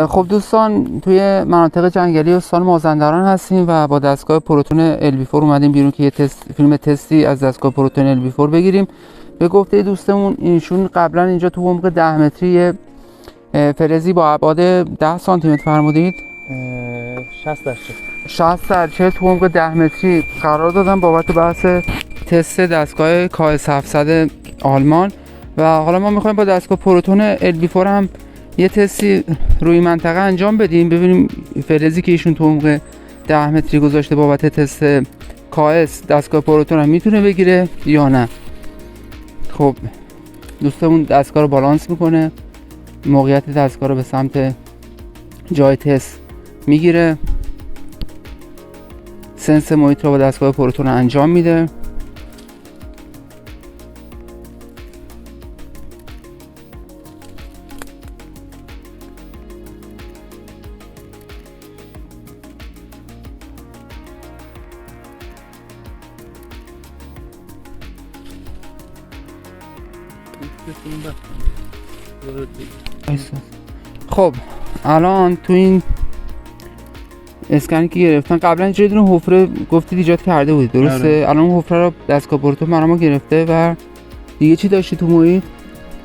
خب دوستان، توی مناطق جنگلی استان مازندران هستیم و با دستگاه پروتون LB4 اومدیم بیرون که یه فیلم تستی از دستگاه پروتون LB4 بگیریم. به گفته دوستمون ایشون قبلا اینجا تو عمق 10 متری فلزی با ابعاد 10 سانتی متر فرمودید 60 در 40 تو عمق 10 متری قرار دادن بابت بحث تست دستگاه KS 700 آلمان و حالا ما میخوایم با دستگاه پروتون LB4 هم یه تستی روی منطقه انجام بدیم، ببینیم فلزی که ایشون تو عمق 10 متری گذاشته بابت تست KS دستگاه پروتون هم میتونه بگیره یا نه. خب دوستمون دستگاه رو بالانس میکنه، موقعیت دستگاه رو به سمت جای تست میگیره، سنس محیط رو با دستگاه پروتون انجام میده. خب الان تو این اسکنی که گرفتن قبلا اینجا دونه حفره گفتید ایجاد کرده بودید درسته؟ الان اون حفره رو دستگاه پروتون برام گرفته و دیگه چی داشتی تو محیط؟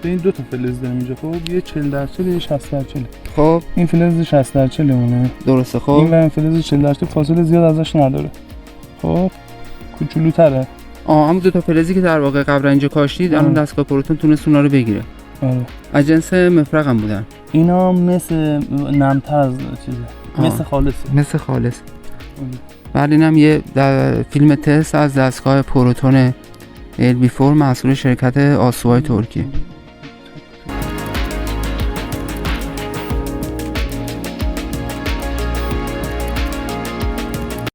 این دو تا فلز داریم اینجا. خب یه 40 در 40 یه 60 در 40. خب این فلز 60 در 40 مونه درسته. خب این و فلز 40 در 40 فاصله زیاد ازش نداره. خب کوچولوتره. هم دو تا فلزی که در واقع قبلا اینجا کاشتید الان دستگاه پروتون تونست اونا رو بگیره. آره. از جنس مفرغ هم بودن. اینا مثل نم‌تر از چیزه. مثل خالص. ولی اینم یه فیلم تست از دستگاه پروتون LB4 محصول شرکت آسوای ترکی.